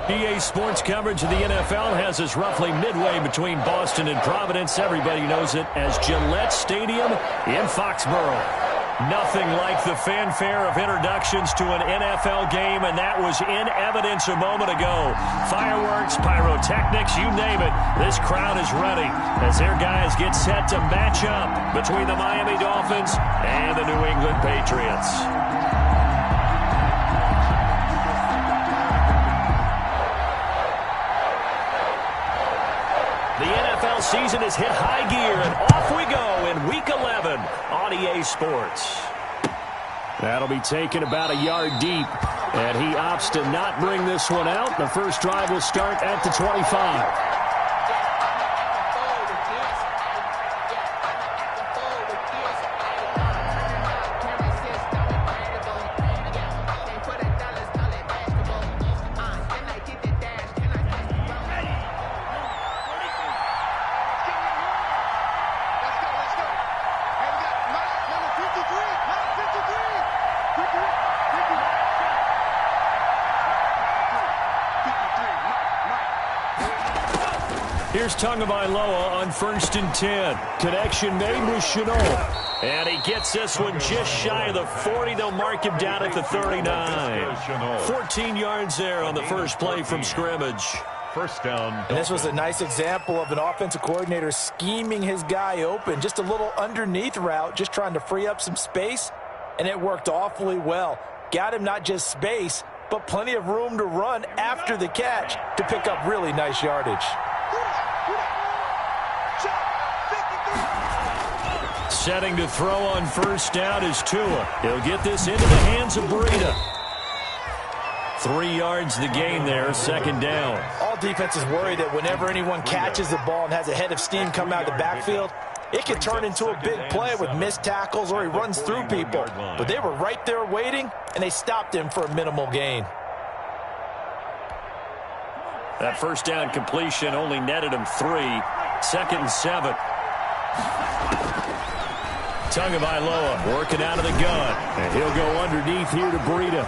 EA Sports coverage of the NFL has us roughly midway between Boston and Providence. Everybody knows it as Gillette Stadium in Foxborough. Nothing like the fanfare of introductions to an NFL game, and that was in evidence a moment ago. Fireworks, pyrotechnics, you name it. This crowd is ready as their guys get set to match up between the Miami Dolphins and the New England Patriots. The NFL season has hit high gear, and off we go in Week 11 on EA Sports. That'll be taken about a yard deep, and he opts to not bring this one out. The first drive will start at the 25. Here's Tagovailoa on 1st and 10. Connection made with Chenault. And he gets this one just shy of the 40. They'll mark him down at the 39. 14 yards there on the first play from scrimmage. First down. And this was a nice example of an offensive coordinator scheming his guy open. Just a little underneath route, just trying to free up some space. And it worked awfully well. Got him not just space, but plenty of room to run after the catch to pick up really nice yardage. Setting to throw on first down is Tua. He'll get this into the hands of Breida. 3 yards the gain there, second down. All defenses worry that whenever anyone catches the ball and has a head of steam come out of the backfield, it can turn into a big play with missed tackles or he runs through people. But they were right there waiting, and they stopped him for a minimal gain. That first down completion only netted him 3. 2nd and 7. Tagovailoa working out of the gun. And he'll go underneath here to Breida.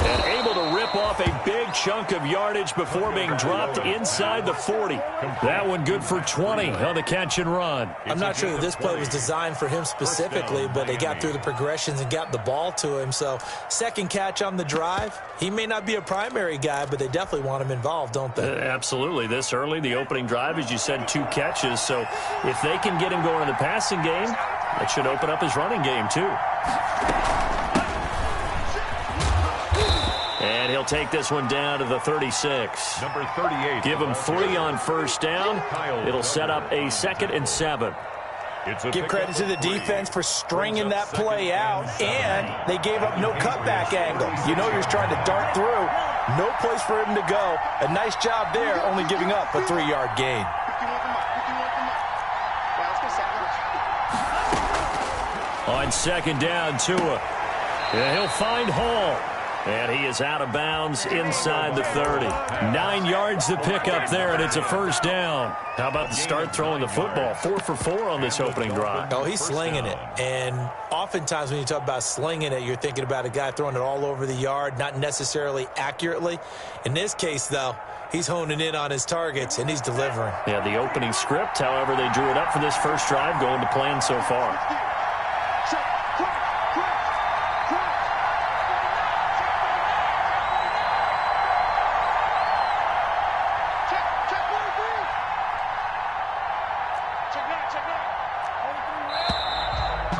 And able to rip off a big chunk of yardage before being dropped inside the 40. That one good for 20 on the catch and run. I'm not sure that this play was designed for him specifically, but they got through the progressions and got the ball to him. So second catch on the drive. He may not be a primary guy, but they definitely want him involved, don't they? Absolutely. This early, the opening drive, as you said, 2 catches. So if they can get him going in the passing game, that should open up his running game too. And he'll take this one down to the 36. Number 38. Give him 3 on first down. It'll set up a 2nd and 7. Give credit to the defense for stringing that play out, and they gave up no cutback angle. You know you're trying to dart through. No place for him to go. A nice job there, only giving up a 3-yard gain. On second down, Tua. And he'll find Hall. And he is out of bounds inside the 30. 9 yards to pick up there, and it's a first down. How about the start throwing the football? 4 for 4 on this opening drive. Oh, he's slinging it. And oftentimes when you talk about slinging it, you're thinking about a guy throwing it all over the yard, not necessarily accurately. In this case, though, he's honing in on his targets, and he's delivering. Yeah, the opening script, however, they drew it up for this first drive, going to plan so far.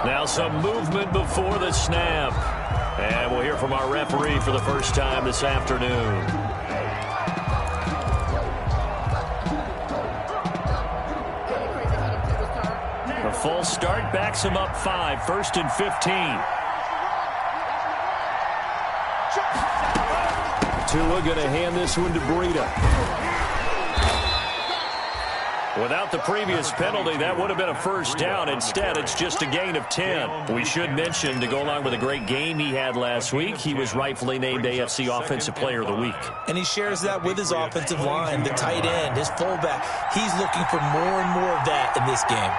Now some movement before the snap. And we'll hear from our referee for the first time this afternoon. The false start backs him up 5. 1st and 15. Tua going to hand this one to Breida. Without the previous penalty, that would have been a first down. Instead, it's just a gain of 10. We should mention, to go along with a great game he had last week, he was rightfully named AFC Offensive Player of the Week. And he shares that with his offensive line, the tight end, his fullback. He's looking for more and more of that in this game.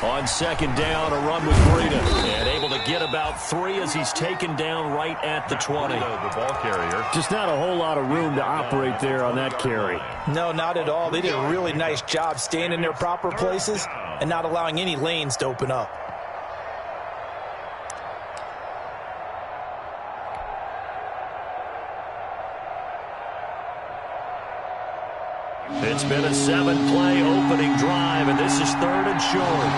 On second down, a run with Breida. And able to get about 3 as he's taken down right at the 20. The ball carrier. Just not a whole lot of room to operate there on that carry. No, not at all. They did a really nice job staying in their proper places and not allowing any lanes to open up. It's been a 7-play opening drive, and this is 3rd and short.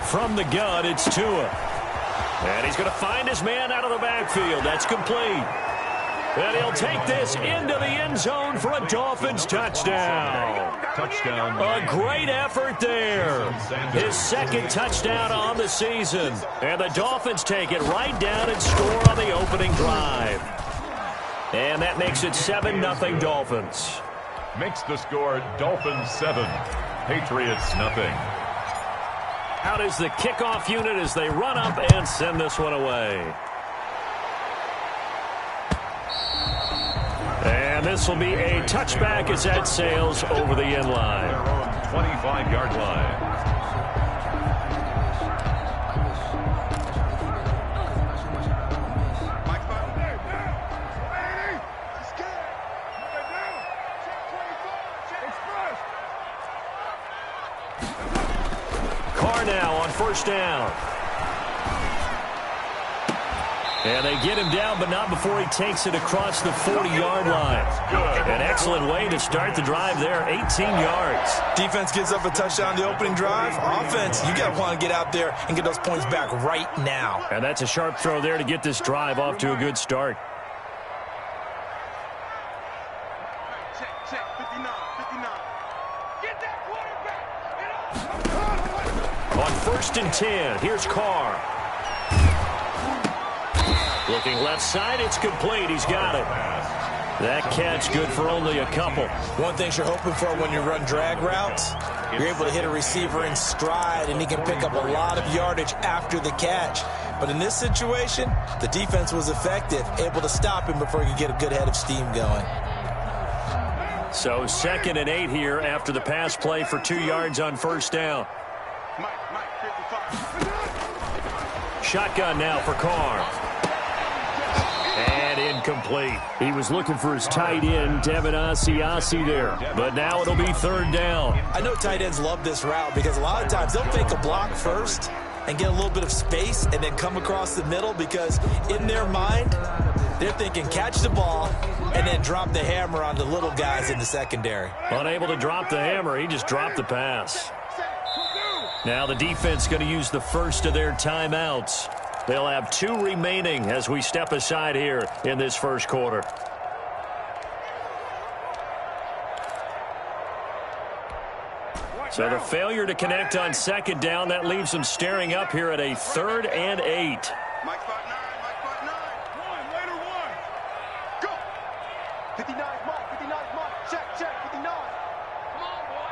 From the gun, it's Tua. And he's going to find his man out of the backfield. That's complete. And he'll take this into the end zone for a Dolphins touchdown. Touchdown. A great effort there. His 2nd touchdown on the season. And the Dolphins take it right down and score on the opening drive. And that makes it 7-0 Dolphins. Makes the score Dolphins 7, Patriots nothing. Out is the kickoff unit as they run up and send this one away. And this will be a touchback as that sails over the end line. Their own 25-yard line. Carr now on 1st down. And they get him down, but not before he takes it across the 40-yard line. An excellent way to start the drive there, 18 yards. Defense gives up a touchdown the opening drive. Offense, you got to want to get out there and get those points back right now. And that's a sharp throw there to get this drive off to a good start. Check, 59. Get that quarterback. On 1st and 10, here's Carr. Looking left side, it's complete. He's got it. That catch good for only a couple. One thing you're hoping for when you run drag routes, you're able to hit a receiver in stride, and he can pick up a lot of yardage after the catch. But in this situation, the defense was effective, able to stop him before he could get a good head of steam going. So 2nd and 8 here after the pass play for 2 yards on 1st down. Mike, 55. Shotgun now for Carr. And incomplete. He was looking for his tight end, Devin Asiasi there. But now it'll be 3rd down. I know tight ends love this route because a lot of times they'll fake a block first and get a little bit of space and then come across the middle because in their mind, they're thinking catch the ball and then drop the hammer on the little guys in the secondary. Unable to drop the hammer, he just dropped the pass. Now the defense going to use the first of their timeouts. They'll have 2 remaining as we step aside here in this first quarter. So the failure to connect on 2nd down, that leaves them staring up here at a 3rd and 8. Mike 5-9. One, later one. Go. 59, Mike. Check, 59. Come on, boy.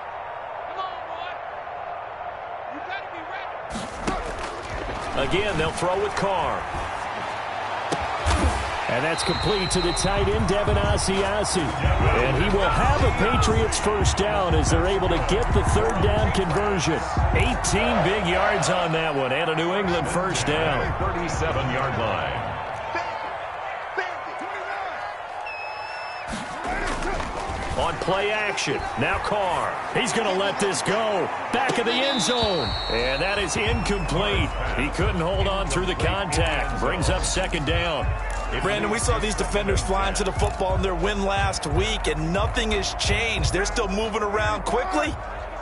You better be ready. Again, they'll throw with Carr. And that's complete to the tight end, Devin Asiasi. And he will have a Patriots first down as they're able to get the 3rd down conversion. 18 big yards on that one and a New England first down. 37-yard line. On play action, now Carr. He's going to let this go. Back of the end zone. And that is incomplete. He couldn't hold on through the contact. Brings up 2nd down. Brandon, we saw these defenders flying to the football in their win last week, and nothing has changed. They're still moving around quickly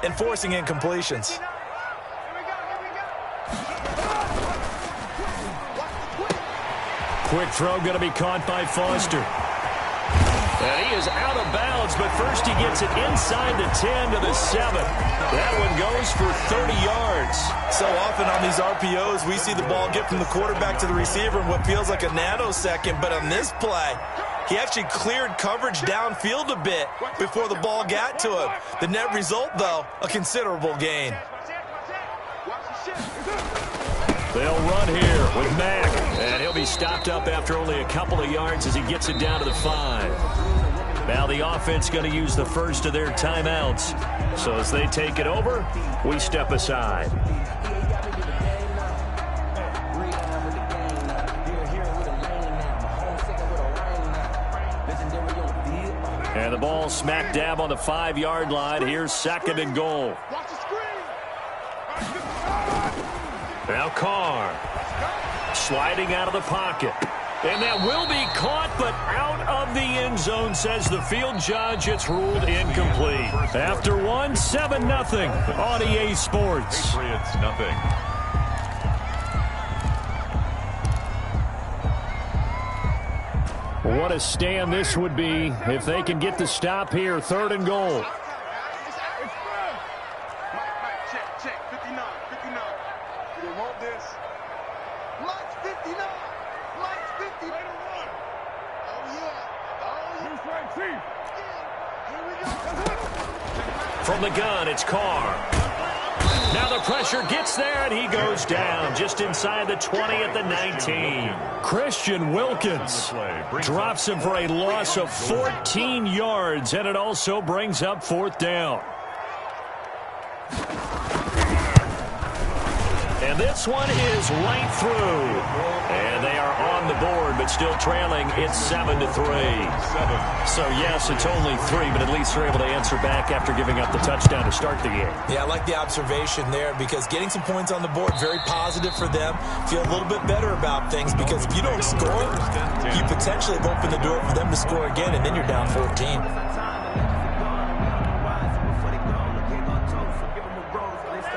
and forcing incompletions. Quick throw going to be caught by Foster. And he is out of bounds, but first he gets it inside the 10 to the 7. That one goes for 30 yards. So often on these RPOs, we see the ball get from the quarterback to the receiver in what feels like a nanosecond. But on this play, he actually cleared coverage downfield a bit before the ball got to him. The net result, though, a considerable gain. They'll run here with Mack. And he'll be stopped up after only a couple of yards as he gets it down to the 5. Now the offense going to use the first of their timeouts. So as they take it over, we step aside. And the ball smack dab on the 5-yard line. Here's 2nd and goal. Now Carr sliding out of the pocket. And that will be caught, but out of the end zone, says the field judge. It's ruled incomplete. After 7-0 on EA Sports. Patriots nothing. What a stand this would be if they can get the stop here. 3rd and goal. Mike, check. 59. They want this. Mike's 59. Mike's 50. Oh, yeah. Here we go. From the gun, it's Carr. Now the pressure gets there, and he goes down just inside the 20 at the 19. Christian Wilkins drops him for a loss of 14 yards, and it also brings up 4th down. And this one is right through. And they are on the board, but still trailing. It's 7-3. So, yes, it's only 3, but at least they're able to answer back after giving up the touchdown to start the game. Yeah, I like the observation there because getting some points on the board, very positive for them. Feel a little bit better about things because if you don't score, you potentially have opened the door for them to score again, and then you're down 14.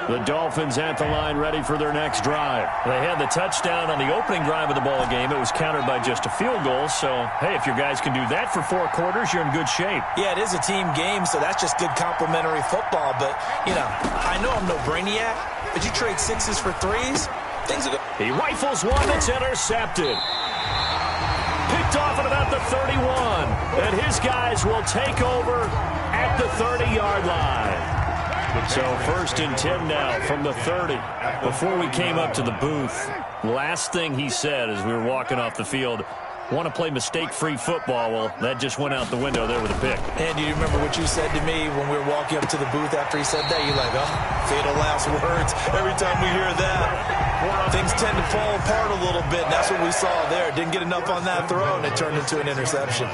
The Dolphins at the line ready for their next drive. They had the touchdown on the opening drive of the ball game. It was countered by just a field goal. So, hey, if your guys can do that for 4 quarters, you're in good shape. Yeah, it is a team game, so that's just good complimentary football. But, you know, I know I'm no brainiac, but you trade 6s for 3s, things are good. He rifles one that's intercepted. Picked off at about the 31. And his guys will take over at the 30-yard line. So 1st and 10 now from the 30. Before we came up to the booth, last thing he said as we were walking off the field, want to play mistake-free football. Well, that just went out the window there with a pick. And do you remember what you said to me when we were walking up to the booth after he said that? You're like, oh, fatal last words. Every time we hear that, things tend to fall apart a little bit. And that's what we saw there. Didn't get enough on that throw, and it turned into an interception.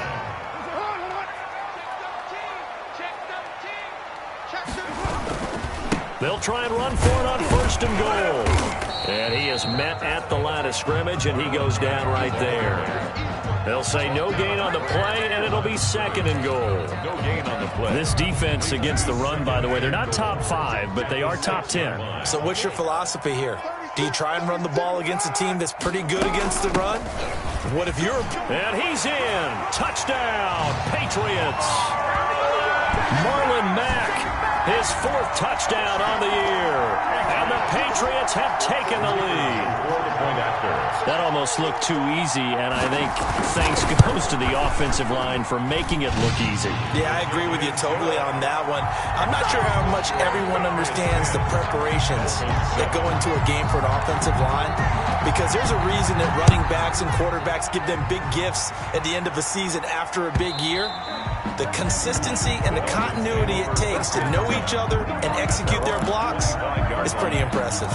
They'll try and run for it on 1st and goal. And he is met at the line of scrimmage, and he goes down right there. They'll say no gain on the play, and it'll be 2nd and goal. No gain on the play. This defense against the run, by the way, they're not top 5, but they are top 10. So what's your philosophy here? Do you try and run the ball against a team that's pretty good against the run? What if you're... And he's in. Touchdown, Patriots. Marlon Mack. His 4th touchdown on the year. And the Patriots have taken the lead. That almost looked too easy, and I think thanks goes to the offensive line for making it look easy. Yeah, I agree with you totally on that one. I'm not sure how much everyone understands the preparations that go into a game for an offensive line, because there's a reason that running backs and quarterbacks give them big gifts at the end of the season after a big year. The consistency and the continuity it takes to know each other and execute their blocks is pretty impressive.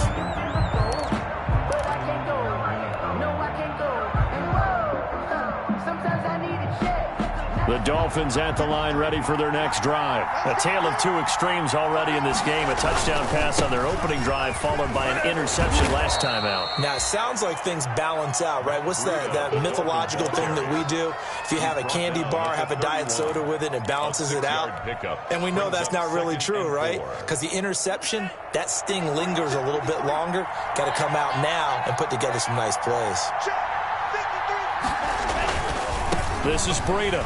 The Dolphins at the line ready for their next drive. A tale of 2 extremes already in this game. A touchdown pass on their opening drive followed by an interception last time out. Now, it sounds like things balance out, right? What's that mythological thing that we do? If you have a candy bar, have a diet soda with it, and it balances it out. And we know that's not really true, right? Because the interception, that sting lingers a little bit longer. Got to come out now and put together some nice plays. This is Breida.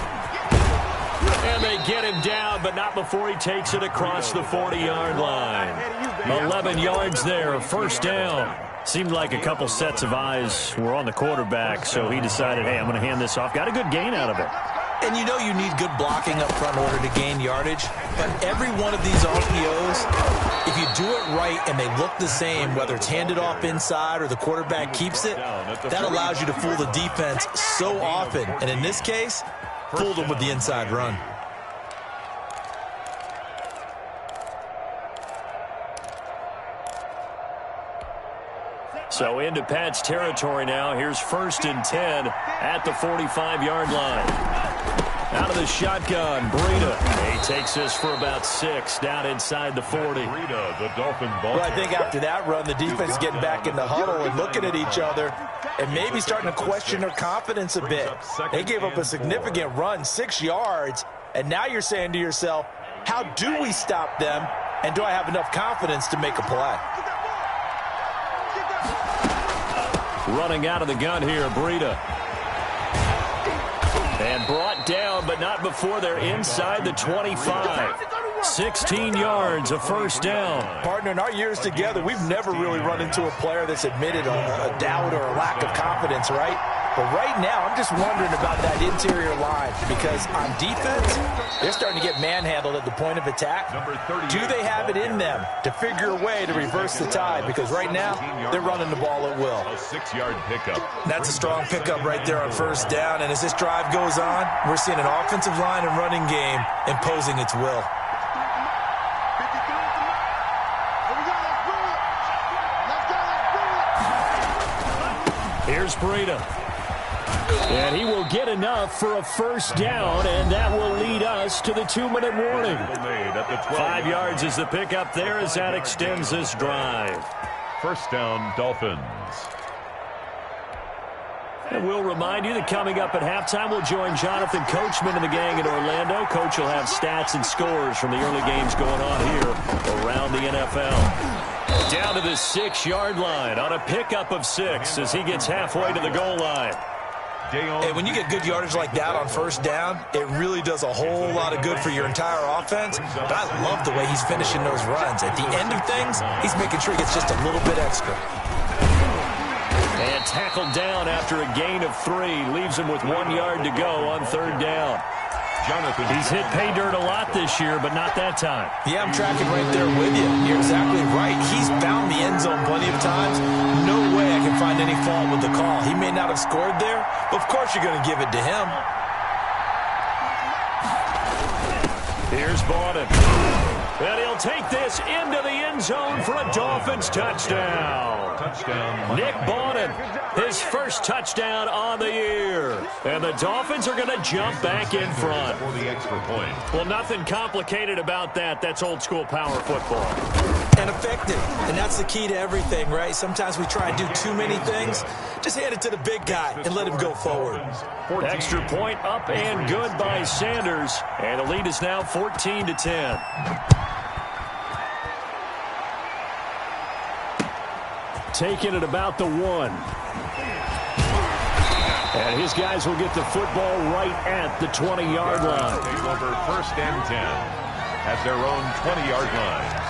And they get him down, but not before he takes it across the 40-yard line. 11 yards there, 1st down. Seemed like a couple sets of eyes were on the quarterback, so he decided, hey, I'm going to hand this off. Got a good gain out of it. And you know you need good blocking up front in order to gain yardage. But every one of these RPOs, if you do it right and they look the same, whether it's handed off inside or the quarterback keeps it, that allows you to fool the defense so often. And in this case, fooled them with the inside run. So into Pat's territory now. Here's 1st and 10 at the 45-yard line. Out of the shotgun, Breida. He takes this for about 6 down inside the 40. Breida, the Dolphin ball. Well, I think after that run, the defense is getting back in the huddle and looking at each other and maybe starting to question their confidence a bit. They gave up a significant run, 6 yards, and now you're saying to yourself, how do we stop them, and do I have enough confidence to make a play? Running out of the gun here, Breida. And brought down, but not before they're inside the 25. 16 yards, a 1st down. Partner, in our years together, we've never really run into a player that's admitted a doubt or a lack of confidence, right? But right now, I'm just wondering about that interior line because on defense, they're starting to get manhandled at the point of attack. Do they have it in them to figure a way to reverse the tide? Because right now, they're running the ball at will. A 6-yard pickup. That's a strong pickup right there on 1st down. And as this drive goes on, we're seeing an offensive line and running game imposing its will. Here's Breida. And he will get enough for a 1st down, and that will lead us to the 2-minute warning. 5 yards is the pickup there as that extends this drive. 1st down, Dolphins. And we'll remind you that coming up at halftime, we'll join Jonathan Coachman and the gang in Orlando. Coach will have stats and scores from the early games going on here around the NFL. Down to the 6-yard line on a pickup of 6 as he gets halfway to the goal line. And when you get good yardage like that on 1st down, it really does a whole lot of good for your entire offense. But I love the way he's finishing those runs. At the end of things, he's making sure he gets just a little bit extra. And tackled down after a gain of 3. Leaves him with 1 yard to go on 3rd down. He's hit pay dirt a lot this year, but not that time. Yeah, I'm tracking right there with you. You're exactly right. He's found the end zone plenty of times. No way I can find any fault with the call. He may not have scored there, but of course you're going to give it to him. Here's Borden. And he'll take this into the end zone for a Dolphins touchdown. Nick Borden, his 1st touchdown on the year. And the Dolphins are going to jump back in front. For the extra point. Well, nothing complicated about that. That's old-school power football. And effective. And that's the key to everything, right? Sometimes we try and do too many things. Just hand it to the big guy and let him go forward. Extra point up and good by Sanders. And the lead is now 14-10. Taking it about the 1. And his guys will get the football right at the 20-yard line. Take over 1st and 10 at their own 20-yard line.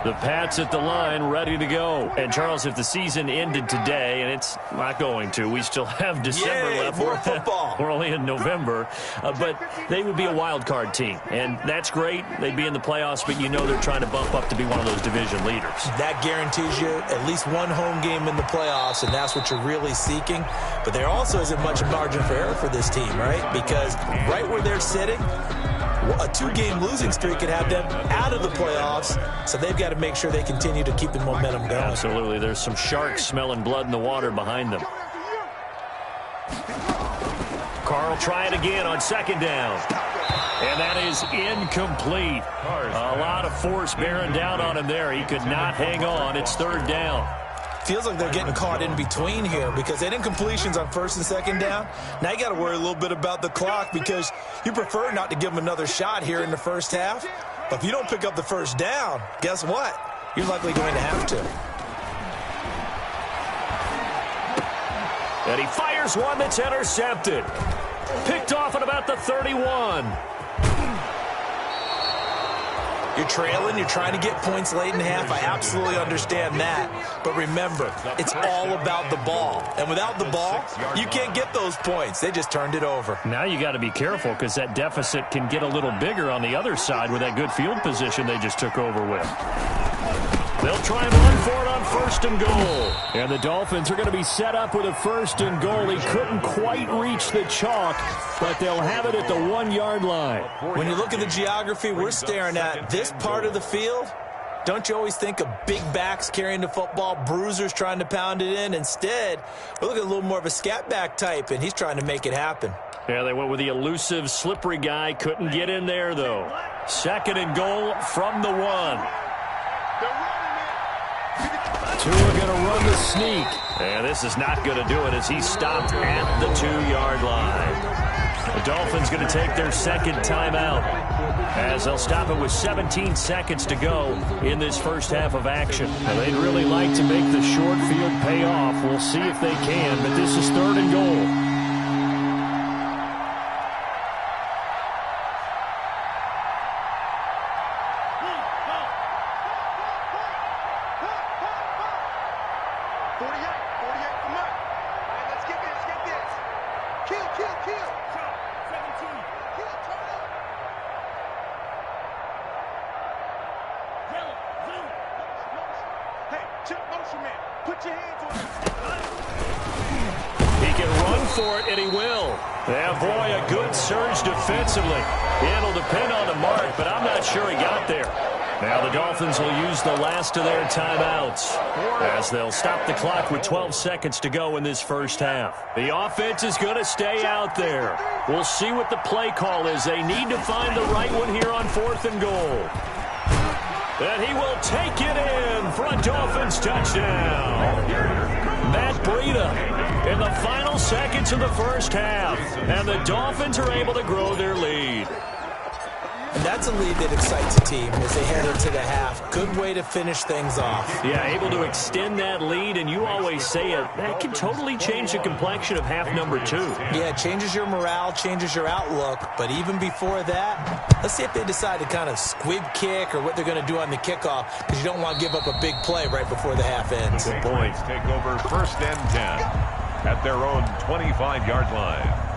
The Pats at the line, ready to go. And, Charles, if the season ended today, and it's not going to, we still have December left. More football. We're only in November. But they would be a wild card team. And that's great. They'd be in the playoffs, but you know they're trying to bump up to be one of those division leaders. That guarantees you at least one home game in the playoffs, and that's what you're really seeking. But there also isn't much margin for error for this team, right? Because right where they're sitting, a 2-game losing streak could have them out of the playoffs, so they've got to make sure they continue to keep the momentum going. Absolutely. There's some sharks smelling blood in the water behind them. Carl try it again on 2nd down. And that is incomplete. A lot of force bearing down on him there. He could not hang on. It's 3rd down. Feels like they're getting caught in between here because they had incompletions on 1st and 2nd down. Now you got to worry a little bit about the clock because you prefer not to give them another shot here in the 1st half. But if you don't pick up the 1st down, guess what? You're likely going to have to. And he fires one that's intercepted. Picked off at about the 31. You're trailing, you're trying to get points late in the half. I absolutely understand that. But remember, it's all about the ball. And without the ball, you can't get those points. They just turned it over. Now you got to be careful because that deficit can get a little bigger on the other side with that good field position they just took over with. They'll try and run for it on 1st and goal. And the Dolphins are going to be set up with a 1st and goal. He couldn't quite reach the chalk, but they'll have it at the 1-yard line. When you look at the geography we're staring at, this part of the field, don't you always think of big backs carrying the football, bruisers trying to pound it in? Instead, we're looking at a little more of a scat back type, and he's trying to make it happen. Yeah, they went with the elusive, slippery guy. Couldn't get in there, though. 2nd and goal from the 1. Tua going to run the sneak. And this is not going to do it as he's stopped at the 2-yard line. The Dolphins going to take their 2nd timeout as they'll stop it with 17 seconds to go in this first half of action. Now, they'd really like to make the short field pay off. We'll see if they can, but this is 3rd and goal. He can run for it, and he will. Yeah, boy, a good surge defensively. It'll depend on the mark, but I'm not sure he got there. Now the Dolphins will use the last of their timeouts as they'll stop the clock with 12 seconds to go in this first half. The offense is going to stay out there. We'll see what the play call is. They need to find the right one here on 4th and goal. And he will take it in for a Dolphins touchdown. Matt Breida in the final seconds of the first half. And the Dolphins are able to grow their lead. And that's a lead that excites a team as they head into the half. Good way to finish things off. Yeah, able to extend that lead, and you always say it, that can totally change the complexion of half number 2. Yeah, it changes your morale, changes your outlook, but even before that, let's see if they decide to kind of squib kick or what they're going to do on the kickoff, because you don't want to give up a big play right before the half ends. Good points take over 1st and 10 at their own 25-yard line.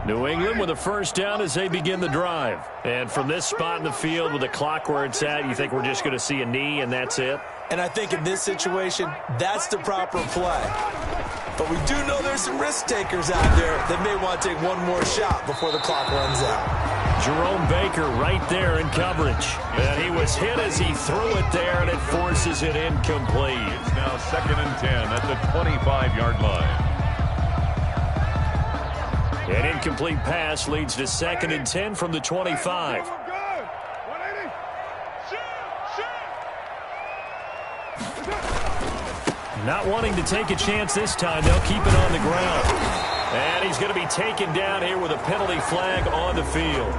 New England with a first down as they begin the drive. And from this spot in the field with the clock where it's at, you think we're just going to see a knee and that's it? And I think in this situation, that's the proper play. But we do know there's some risk takers out there that may want to take one more shot before the clock runs out. Jerome Baker right there in coverage. And he was hit as he threw it there, and it forces it incomplete. It's now 2nd and 10 at the 25-yard line. An incomplete pass leads to 2nd and 10 from the 25. Not wanting to take a chance this time, they'll keep it on the ground. And he's going to be taken down here with a penalty flag on the field.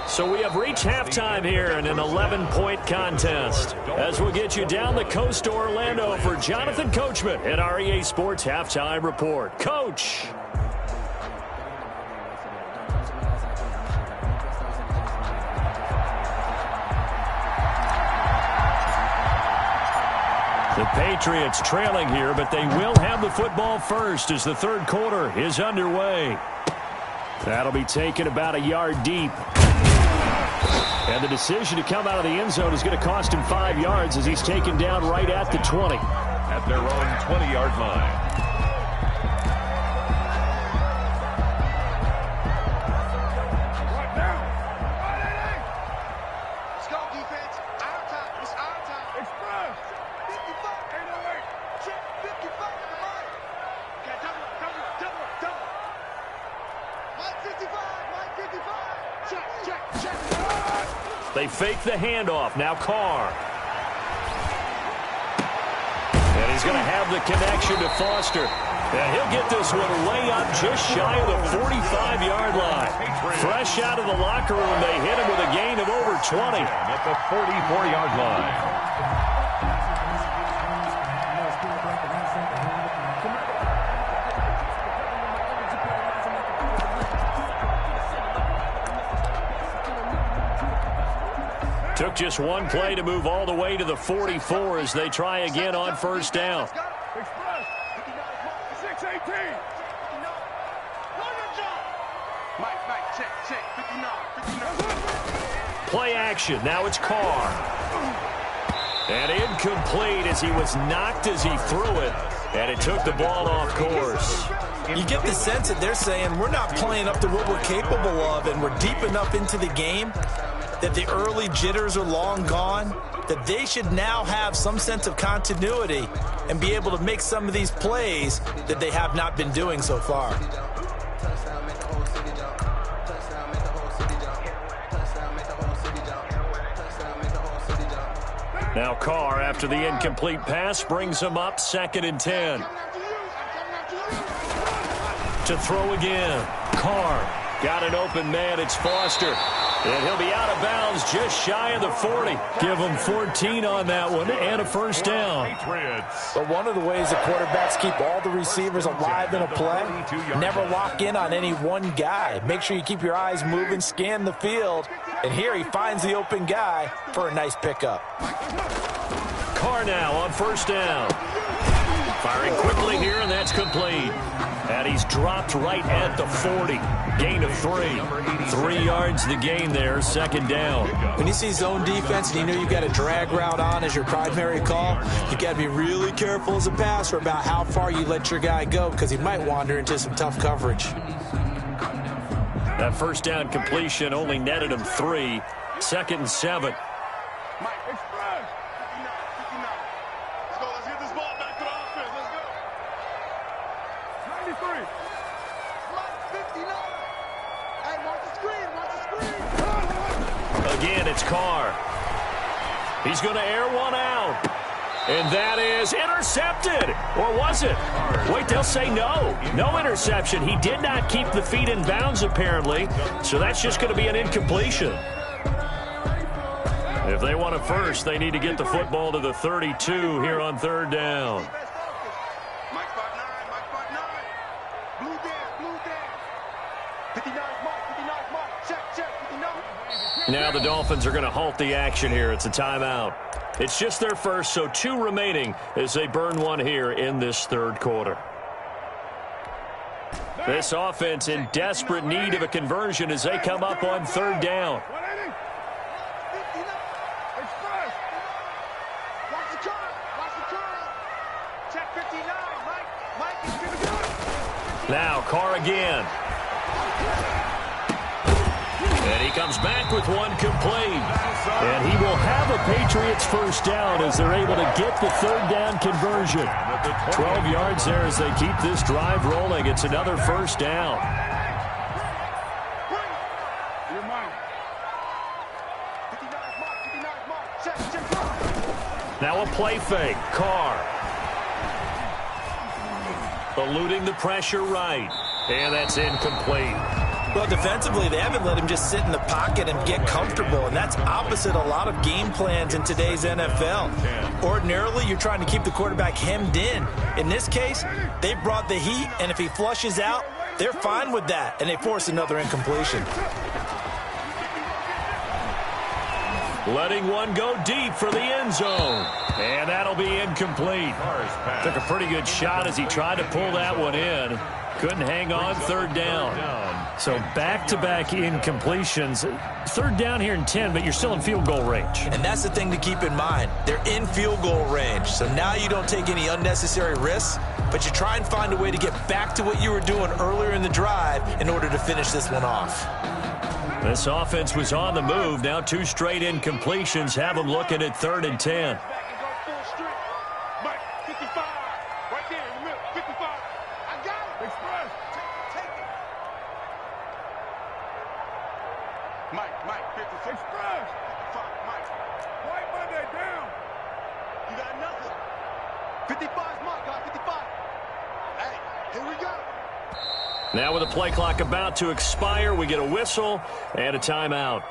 So we have reached halftime here in an 11-point contest. As we'll get you down the coast to Orlando for Jonathan Coachman at our EA Sports Halftime Report. Coach. The Patriots trailing here, but they will have the football first as the third quarter is underway. That'll be taken about a yard deep. And the decision to come out of the end zone is going to cost him 5 yards as he's taken down right at the 20. At their own 20-yard line. Let's go, defense. Our time. It's our time. Express. 55. 808. Check. 55 in the line. Okay, double. Mike 55. Mike 55. Check. They fake the handoff. Now Carr. He's going to have the connection to Foster. And he'll get this one way up just shy of the 45-yard line. Fresh out of the locker room, they hit him with a gain of over 20. At the 44-yard line. Took just one play to move all the way to the 44 as they try again on first down. Play action. Now it's Carr. And incomplete as he was knocked as he threw it. And it took the ball off course. You get the sense that they're saying we're not playing up to what we're capable of, and we're deep enough into the game that the early jitters are long gone, that they should now have some sense of continuity and be able to make some of these plays that they have not been doing so far. Now Carr, after the incomplete pass, brings him up 2nd and 10. To throw again. Carr got an open man. It's Foster. And he'll be out of bounds just shy of the 40. Give him 14 on that one and a first down. But one of the ways the quarterbacks keep all the receivers alive in a play, never lock in on any one guy. Make sure you keep your eyes moving, scan the field. And here he finds the open guy for a nice pickup. Carr now on first down. Firing quickly here, and that's complete. And he's dropped right at the 40. Gain of 3. 3 yards the gain there, 2nd down. When you see zone defense and you know you've got a drag route on as your primary call, you've got to be really careful as a passer about how far you let your guy go because he might wander into some tough coverage. That first down completion only netted him 3. 2nd and 7. Again, it's Carr. He's going to air one out. And that is intercepted. Or was it? Wait, they'll say no. No interception. He did not keep the feet in bounds, apparently. So that's just going to be an incompletion. If they want a first, they need to get the football to the 32 here on 3rd down. Now the Dolphins are going to halt the action here. It's a timeout. It's just their first, so 2 remaining as they burn one here in this 3rd quarter. This offense in desperate need of a conversion as they come up on 3rd down. Now Carr again. And he comes back with one complete. And he will have a Patriots first down as they're able to get the 3rd down conversion. 12 yards there as they keep this drive rolling. It's another first down. Now a play fake. Carr. Eluding the pressure right. And that's incomplete. Well, defensively, they haven't let him just sit in the pocket and get comfortable, and that's opposite a lot of game plans in today's NFL. Ordinarily, you're trying to keep the quarterback hemmed in. In this case, they brought the heat, and if he flushes out, they're fine with that, and they force another incompletion. Letting one go deep for the end zone. And that'll be incomplete. Took a pretty good shot as he tried to pull that one in. Couldn't hang on 3rd down. So back-to-back incompletions. 3rd down here in 10, but you're still in field goal range. And that's the thing to keep in mind. They're in field goal range. So now you don't take any unnecessary risks, but you try and find a way to get back to what you were doing earlier in the drive in order to finish this one off. This offense was on the move. Now 2 straight incompletions have them looking at 3rd and 10. White Monday down. You got nothing. 55. Now with the play clock about to expire, we get a whistle and a timeout.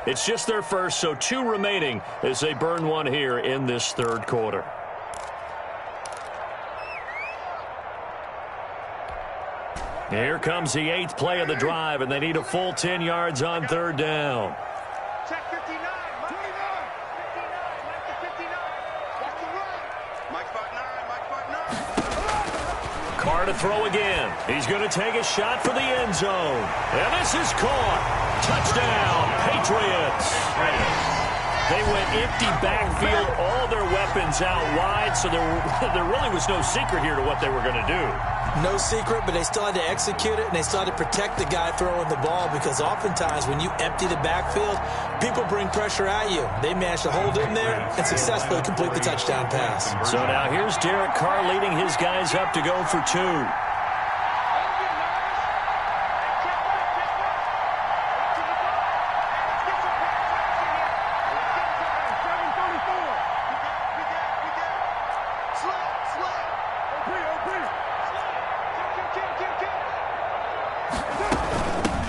It's just their first, so 2 remaining as they burn one here in this third quarter. Here comes the 8th play of the drive, and they need a full 10 yards on third down. Check 59. Mike 59. 59. Watch the run. Mike 59. Carr to throw again. He's going to take a shot for the end zone. And this is caught. Touchdown, Patriots. They went empty backfield, all their weapons out wide, so there really was no secret here to what they were going to do. No secret, but they still had to execute it, and they still had to protect the guy throwing the ball, because oftentimes when you empty the backfield, people bring pressure at you. They managed to hold in there and successfully complete the touchdown pass. So now here's Derek Carr leading his guys up to go for 2.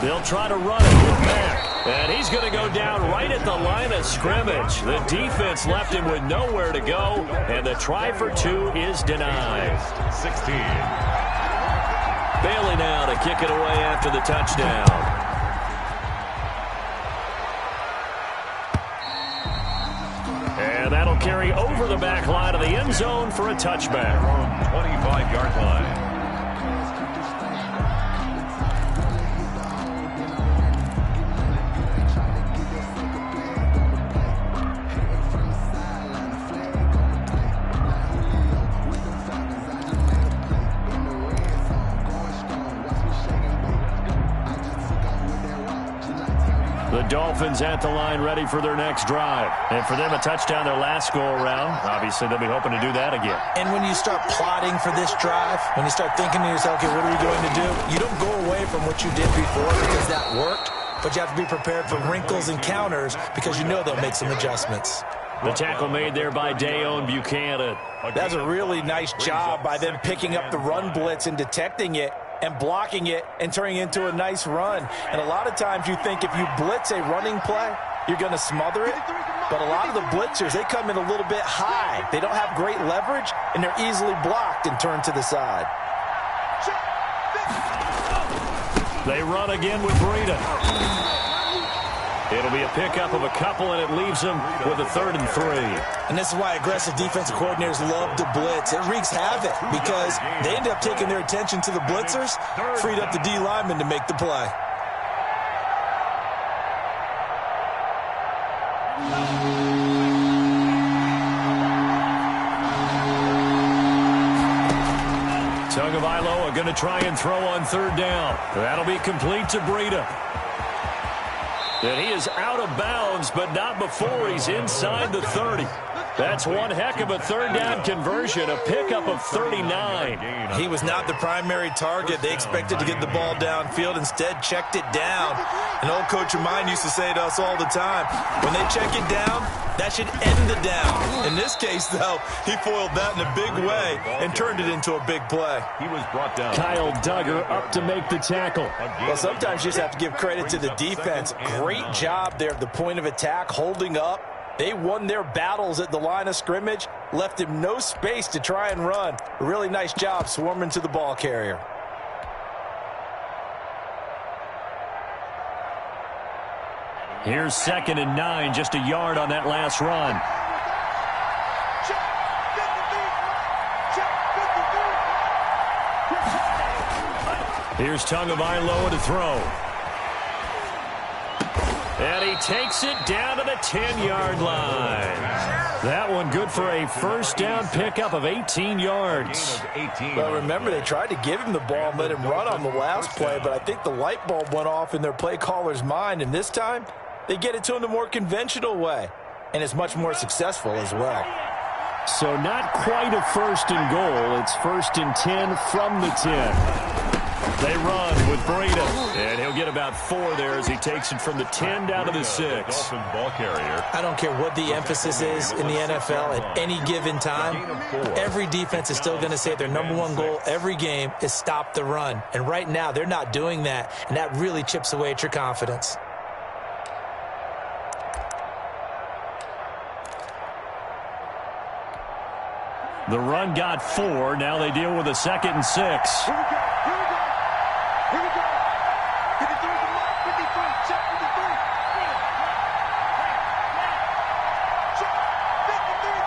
They'll try to run it with Mack. And he's going to go down right at the line of scrimmage. The defense left him with nowhere to go, and the try for 2 is denied. 16. Bailey now to kick it away after the touchdown. And that'll carry over the back line of the end zone for a touchback. From 25-yard line. The Dolphins at the line ready for their next drive. And for them, a touchdown their last go-around. Obviously, they'll be hoping to do that again. And when you start plotting for this drive, when you start thinking to yourself, okay, what are we going to do? You don't go away from what you did before because that worked, but you have to be prepared for wrinkles and counters because you know they'll make some adjustments. The tackle made there by Dayon Buchanan. That's a really nice job by them picking up the run blitz and detecting it and blocking it and turning it into a nice run. And a lot of times you think if you blitz a running play, you're going to smother it. But a lot of the blitzers, they come in a little bit high. They don't have great leverage, and they're easily blocked and turned to the side. They run again with Breida. It'll be a pickup of a couple, and it leaves them with a 3rd and 3. And this is why aggressive defensive coordinators love to blitz. It wreaks havoc because they end up taking their attention to the blitzers, freed up the D lineman to make the play. Tagovailoa going to try and throw on 3rd down. That'll be complete to Breida. And he is out of bounds, but not before he's inside the 30. That's one heck of a 3rd down conversion, a pickup of 39. He was not the primary target. They expected to get the ball downfield, instead checked it down. An old coach of mine used to say to us all the time, when they check it down, that should end the down. In this case, though, he foiled that in a big way and turned it into a big play. He was brought down. Kyle Duggar up to make the tackle. Well, sometimes you just have to give credit to the defense. Great job there at the point of attack, holding up. They won their battles at the line of scrimmage, left him no space to try and run. A really nice job swarming to the ball carrier. Here's 2nd and 9, just a yard on that last run. Here's Tagovailoa to throw. And he takes it down to the 10-yard line. That one good for a 1st down pickup of 18 yards. Well, remember, they tried to give him the ball and let him run on the last play, but I think the light bulb went off in their play caller's mind, and this time they get it to him the more conventional way, and it's much more successful as well. So not quite a 1st and goal. It's 1st and 10 from the 10. They run with Breida, and he'll get about 4 there as he takes it from the 10 down to the 6. Dolphin ball carrier. I don't care what the emphasis is in the NFL at any given time. Every defense is still going to say their #1 goal every game is stop the run. And right now, they're not doing that, and that really chips away at your confidence. The run got 4. Now they deal with a 2nd and 6. Here we go. Here we go. 53 to Mike. 53. Check 53. Check 53.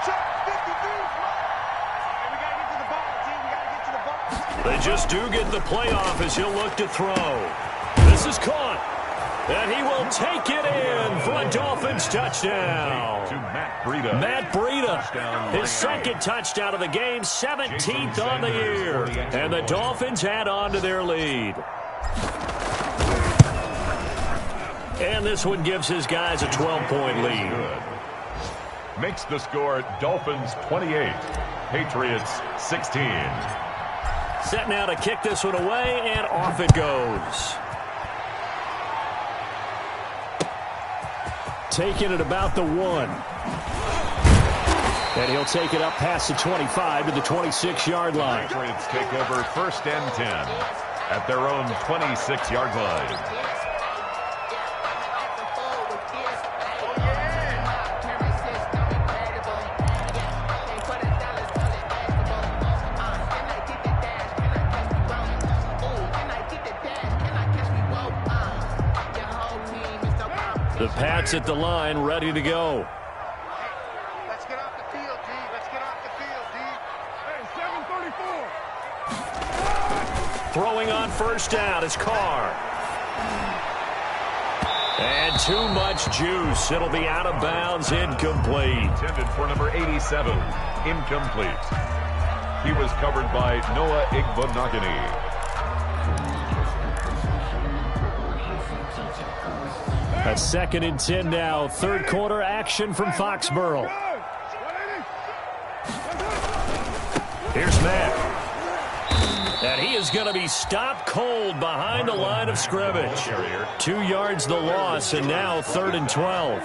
Check 53. We got to get to the ball, team. We got to get to the ball. They just do get the playoff as he'll look to throw. This is caught. And he will take it in for a Dolphins touchdown. To Matt Breida. Matt Breida, his 2nd touchdown of the game, 17th on the year. And the Dolphins add on to their lead. And this one gives his guys a 12-point lead. Makes the score Dolphins 28, Patriots 16. Set now to kick this one away, and off it goes. Taking it about the 1. And he'll take it up past the 25 to the 26-yard line. Patriots take over 1st and 10 at their own 26-yard line. The Pats at the line, ready to go. Let's get off the field, D. Let's get off the field, D. Hey, 734. Throwing on 1st down is Carr. And too much juice. It'll be out of bounds, incomplete. Intended for number 87, incomplete. He was covered by Noah Igbenogany. A 2nd and 10 now. 3rd quarter action from Foxborough. Here's Matt. And he is going to be stopped cold behind the line of scrimmage. 2 yards the loss, and now 3rd and 12.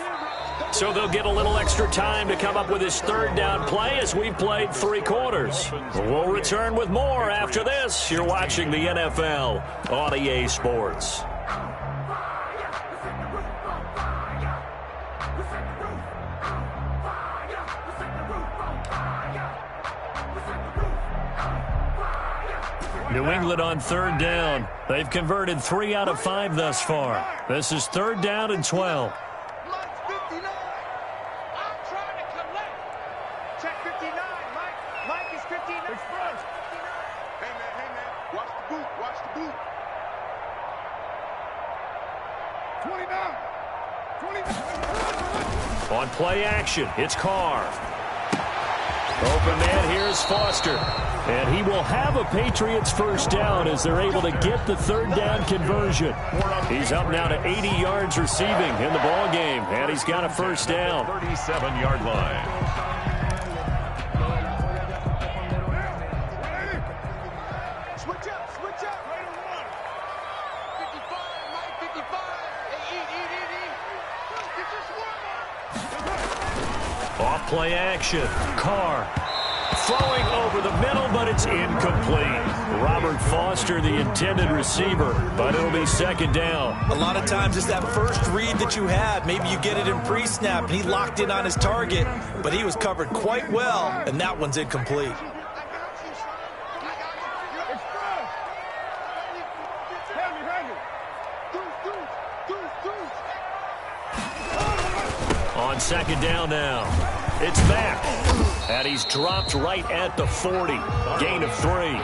So they'll get a little extra time to come up with his 3rd down play as we've played 3 quarters. We'll return with more after this. You're watching the NFL on EA Sports. New England on 3rd down. They've converted 3 out of 5 thus far. This is 3rd down and 12. Mike's 59. I'm trying to collect. Check 59, Mike. Mike is 59. Express. Hey, man. Watch the boot. Watch the boot. 29. On play action, it's Carr. Open man, here's Foster. And he will have a Patriots 1st down as they're able to get the 3rd down conversion. He's up now to 80 yards receiving in the ball game, and he's got a 1st down. 37-yard line. Switch up. 55, Mike, 55. Hey, eat. Get this one. Off play action, Carr. Throwing over the middle, but it's incomplete. Robert Foster, the intended receiver, but it'll be 2nd down. A lot of times it's that first read that you have. Maybe you get it in pre-snap, and he locked in on his target, but he was covered quite well, and that one's incomplete. On 2nd down now, it's Matt. And he's dropped right at the 40. Gain of 3.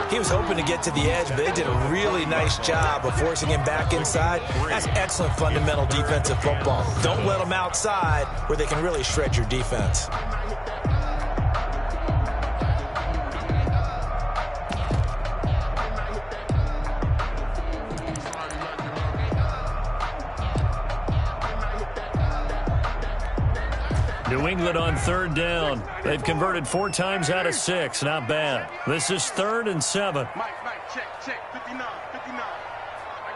He was hoping to get to the edge, but they did a really nice job of forcing him back inside. That's excellent fundamental defensive football. Don't let them outside where they can really shred your defense. New England on 3rd down. They've converted 4 times out of 6. Not bad. This is 3rd and 7. Mike, check, 59. I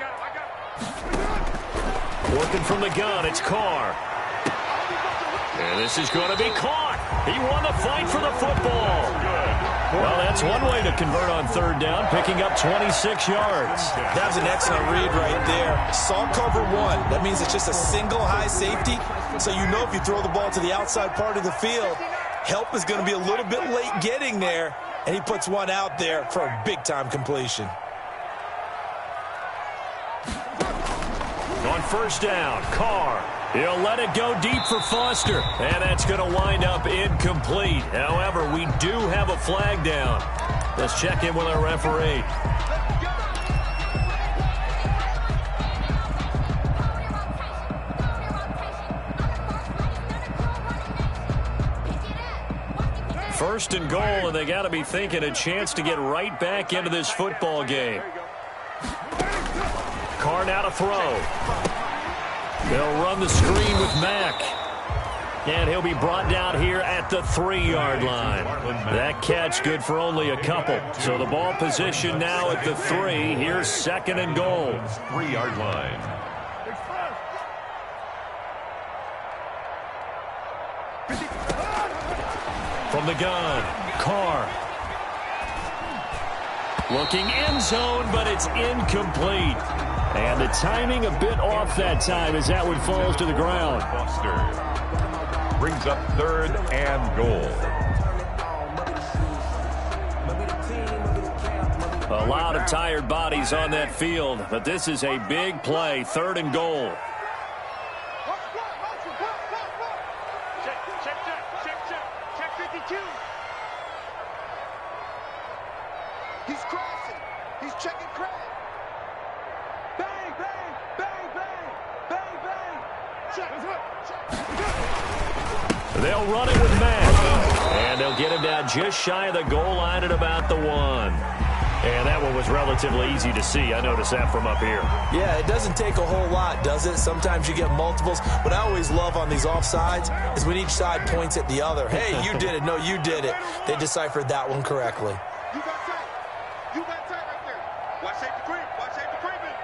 got it. Working from the gun, it's Carr. And this is going to be caught. He won the fight for the football. Well, that's one way to convert on third down, picking up 26 yards. That was an excellent read right there. Saw cover one. That means it's just a single high safety. So you know if you throw the ball to the outside part of the field, help is going to be a little bit late getting there. And he puts one out there for a big-time completion. On first down, Carr. He'll let it go deep for Foster. And that's going to wind up incomplete. However, we do have a flag down. Let's check in with our referee. First and goal, and they got to be thinking a chance to get right back into this football game. Carr now to throw. They'll run the screen with Mack. And he'll be brought down here at the 3-yard line. That catch good for only a couple. So the ball position now at the 3. Here's second and goal. 3-yard line. From the gun, Carr. Looking end zone, but it's incomplete. And the timing a bit off that time as that one falls to the ground. Foster brings up third and goal. A lot of tired bodies on that field, but this is a big play, third and goal. Check 52. He's crossing. He's checking crack. Bang, bang, bang, bang, bang, bang. Check. They'll run it with Mack. And they'll get him down just shy of the goal line at about the 1. And that one was relatively easy to see. I noticed that from up here. Yeah, it doesn't take a whole lot, does it? Sometimes you get multiples. What I always love on these offsides is when each side points at the other. Hey, you did it. No, you did it. They deciphered that one correctly. You got tight. You got tight right there. Watch safety creep. Watch safety creeping.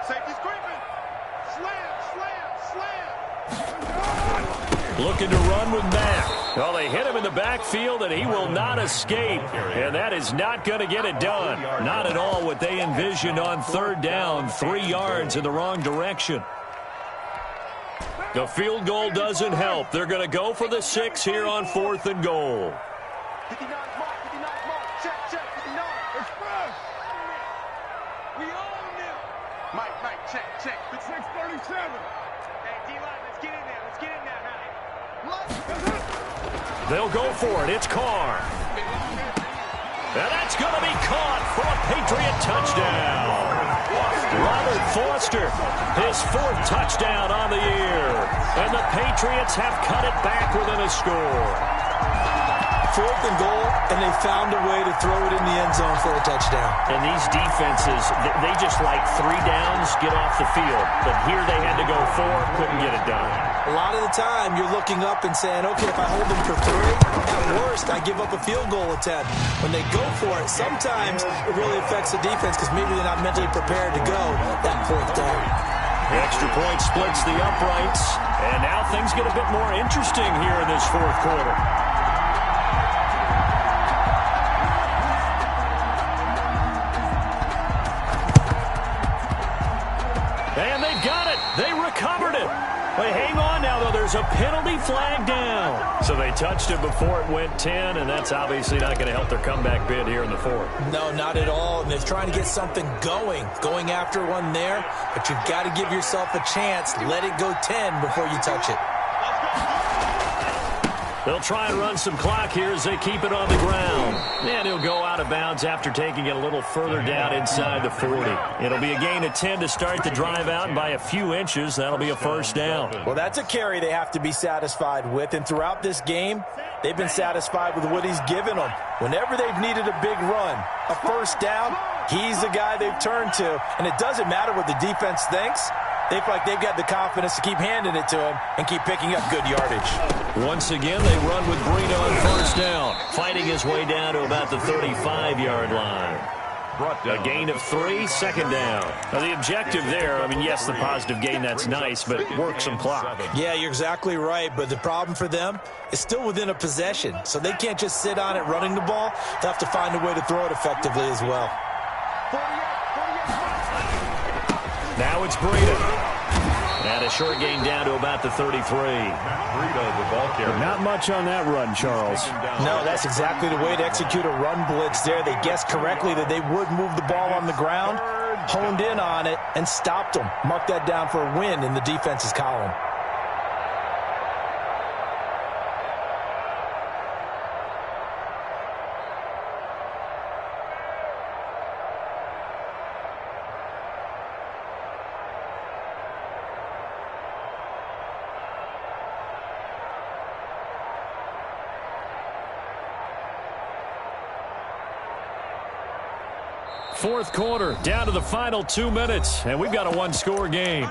Safety's creeping. Slam, slam, slam. Looking to run with Mack. Well, they hit him in the backfield, and he will not escape. And that is not going to get it done. Not at all what they envisioned on third down. 3 yards in the wrong direction. The field goal doesn't help. They're going to go for the 6 here on fourth and goal. 59 mark, 59 mark. Check, 59. Express. We own them. Mike, check. 637. Hey, D-line, let's get in there. Let's get in there, honey. They'll go for it. It's Carr. And that's going to be caught for a Patriot touchdown. Robert Foster, his 4th touchdown on the year. And the Patriots have cut it back within a score. 4th and goal, and they found a way to throw it in the end zone for a touchdown. And these defenses, they just like 3 downs, get off the field. But here they had to go 4, couldn't get it done. A lot of the time, you're looking up and saying, okay, if I hold them for 3, at worst, I give up a field goal attempt. When they go for it, sometimes it really affects the defense because maybe they're not mentally prepared to go that 4th down. The extra point splits the uprights. And now things get a bit more interesting here in this 4th quarter. And they've got it. They recovered it. But hang on now, though. There's a penalty flag down. So they touched it before it went 10, and that's obviously not going to help their comeback bid here in the 4th. No, not at all. And they're trying to get something going after one there. But you've got to give yourself a chance. Let it go 10 before you touch it. They'll try and run some clock here as they keep it on the ground. And he'll go out of bounds after taking it a little further down inside the 40. It'll be a gain of 10 to start the drive out, and by a few inches, that'll be a first down. Well, that's a carry they have to be satisfied with. And throughout this game, they've been satisfied with what he's given them. Whenever they've needed a big run, a first down, he's the guy they've turned to. And it doesn't matter what the defense thinks. They feel like they've got the confidence to keep handing it to him and keep picking up good yardage. Once again, they run with Breida on first down, fighting his way down to about the 35-yard line. Brought down. A gain of 3, second down. Now, the objective there, I mean, yes, the positive gain, that's nice, but work some clock. Yeah, you're exactly right, but the problem for them is still within a possession, so they can't just sit on it running the ball. They'll have to find a way to throw it effectively as well. Now it's Breida. And a short gain down to about the 33. Breida, the ball carrier. Not much on that run, Charles. No, that's exactly the way to execute a run blitz there. They guessed correctly that they would move the ball on the ground, honed in on it, and stopped them. Mark that down for a win in the defense's column. Fourth quarter, down to the final 2 minutes, and we've got a one-score game.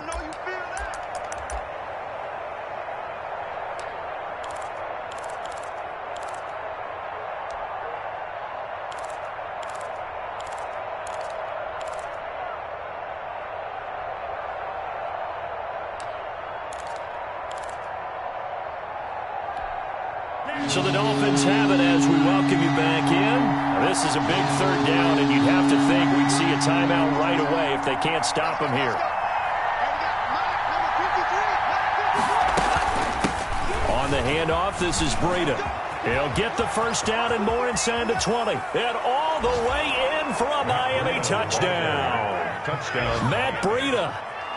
So the Dolphins have it as we welcome you back in. This is a big third down, and you'd have to think we'd see a timeout right away if they can't stop him here. On the handoff, this is Breida. He'll get the first down and more inside the 20. And all the way in for a Miami touchdown. Touchdown. Matt Breida.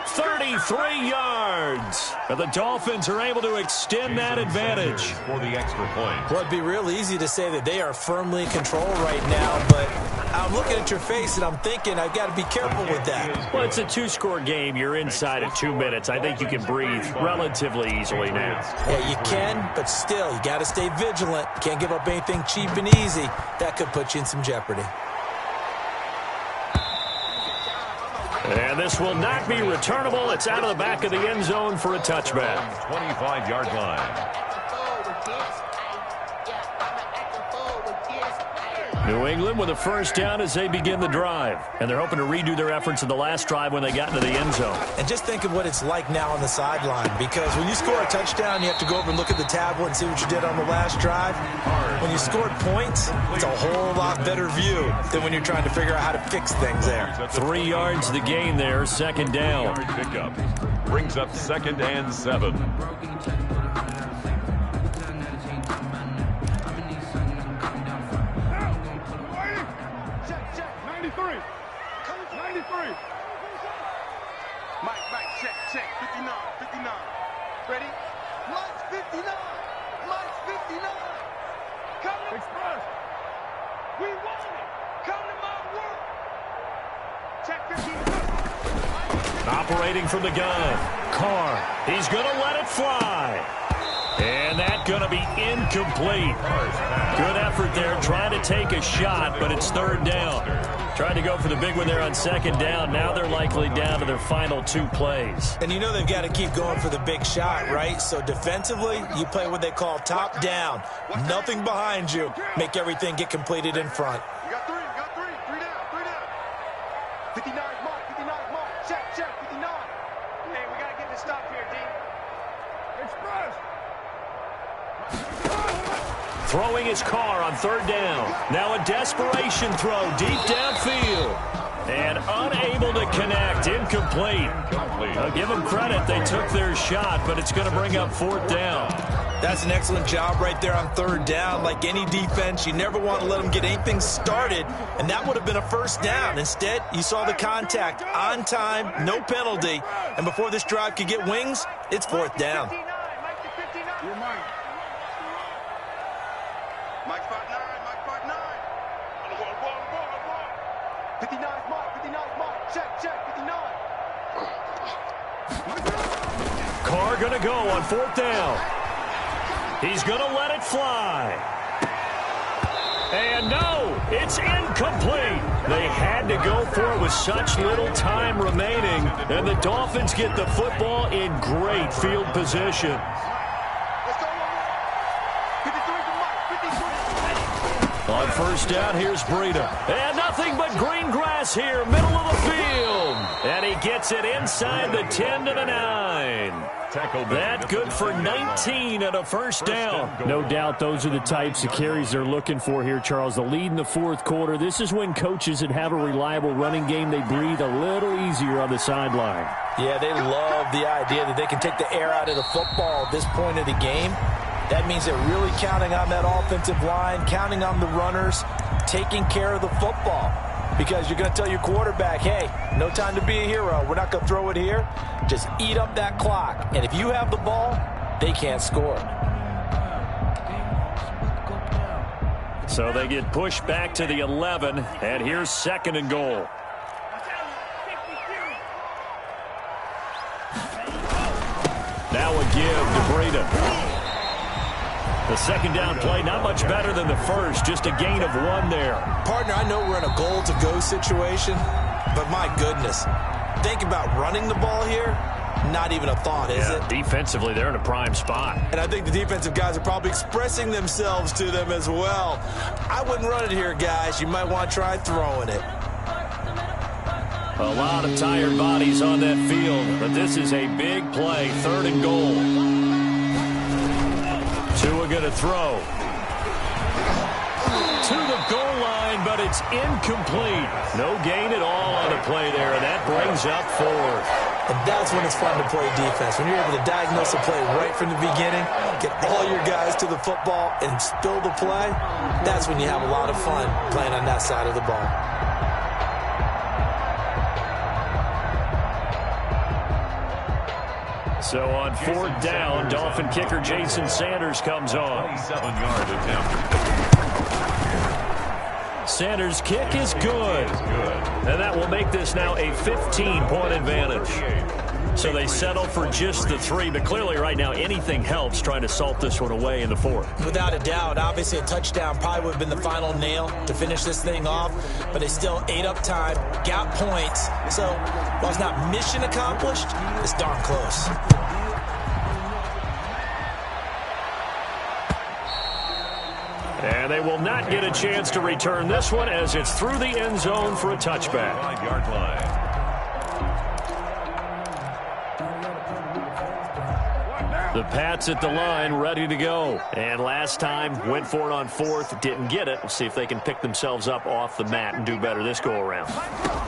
33 yards. And the Dolphins are able to extend that advantage. For the extra point. Well, it'd be real easy to say that they are firmly in control right now, but I'm looking at your face and I'm thinking I've got to be careful with that. Well, it's a two-score game. You're inside of 2 minutes. I think you can breathe relatively easily now. Yeah, you can, but still, you got to stay vigilant. Can't give up anything cheap and easy. That could put you in some jeopardy. And this will not be returnable. It's out of the back of the end zone for a touchback. 25-yard line. New England with a first down as they begin the drive. And they're hoping to redo their efforts in the last drive when they got into the end zone. And just think of what it's like now on the sideline, because when you score a touchdown, you have to go over and look at the tablet and see what you did on the last drive. When you scored points, it's a whole lot better view than when you're trying to figure out how to fix things there. 3 yards the gain there, second down. Pickup brings up 2nd and 7. Mike, check, 59. Ready? Mike's 59. Come to Express. We want it. Come to my work. Check 15. Operating from the gun. Carr. He's going to let it fly. And that's going to be incomplete. Good effort there, trying to take a shot, but it's third down. Trying to go for the big one there on second down. Now they're likely down to their final 2 plays. And you know they've got to keep going for the big shot, right? So defensively, you play what they call top down. Nothing behind you. Make everything get completed in front. You got three. 3 down. 59 mark. Check, 59. Man, we got to get this stop here, D. Express. Throwing his car on third down. Now a desperation throw deep downfield. And unable to connect. Incomplete. I'll give them credit. They took their shot, but it's going to bring up fourth down. That's an excellent job right there on third down. Like any defense, you never want to let them get anything started, and that would have been a first down. Instead, you saw the contact on time, no penalty, and before this drive could get wings, it's fourth down. You're mine. Mike's 5'9". 59's Mike. Check, 59. Carr going to go on fourth down. He's going to let it fly. And no, it's incomplete. They had to go for it with such little time remaining. And the Dolphins get the football in great field position. Let's go. 53 to Mike. 53. On first down, here's Breida. And nothing Nothing but green grass here, middle of the field. And he gets it inside the 10 to the 9. That good for 19 and a first down. No doubt those are the types of carries they're looking for here, Charles. The lead in the fourth quarter. This is when coaches that have a reliable running game, they breathe a little easier on the sideline. Yeah, they love the idea that they can take the air out of the football at this point of the game. That means they're really counting on that offensive line, counting on the runners, taking care of the football. Because you're going to tell your quarterback, hey, no time to be a hero. We're not going to throw it here. Just eat up that clock. And if you have the ball, they can't score. So they get pushed back to the 11, and here's 2nd and goal. Now a give to Breida. The second down play, not much better than the first, just a gain of 1 there. Partner, I know we're in a goal-to-go situation, but my goodness, think about running the ball here, not even a thought, is it? Defensively, they're in a prime spot. And I think the defensive guys are probably expressing themselves to them as well. I wouldn't run it here, guys. You might want to try throwing it. A lot of tired bodies on that field, but this is a big play, 3rd and goal. Tua going to throw to the goal line, but it's incomplete. No gain at all on the play there, and that brings up 4th. And that's when it's fun to play defense. When you're able to diagnose a play right from the beginning, get all your guys to the football, and spill the play, that's when you have a lot of fun playing on that side of the ball. So on 4th down, Dolphin kicker Jason Sanders comes on. 27-yard attempt. Sanders' kick is good. And that will make this now a 15-point advantage. So they settle for just the 3, but clearly right now anything helps trying to salt this one away in the 4th. Without a doubt, obviously a touchdown probably would have been the final nail to finish this thing off, but they still ate up time, got points. So while it's not mission accomplished, it's darn close. And they will not get a chance to return this one as it's through the end zone for a touchback. 5-yard line. The Pats at the line, ready to go. And last time, went for it on 4th, didn't get it. We'll see if they can pick themselves up off the mat and do better this go-around.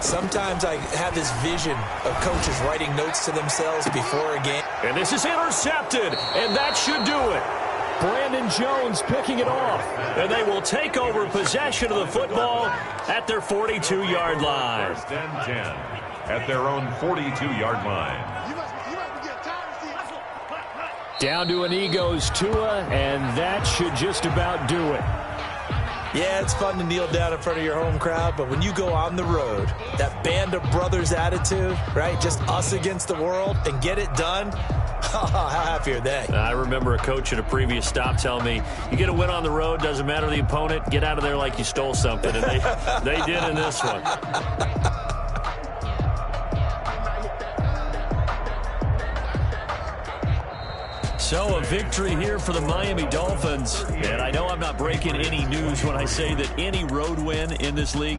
Sometimes I have this vision of coaches writing notes to themselves before a game. And this is intercepted, and that should do it. Brandon Jones picking it off, and they will take over possession of the football at their 42-yard line. 1st and 10 at their own 42-yard line. Down to an Eagles Tua, and that should just about do it. Yeah, it's fun to kneel down in front of your home crowd, but when you go on the road, that band of brothers attitude, right, just us against the world, and get it done, how happy are they? I remember a coach at a previous stop telling me, you get a win on the road, doesn't matter the opponent, get out of there like you stole something, and they did in this one. So a victory here for the Miami Dolphins. And I know I'm not breaking any news when I say that any road win in this league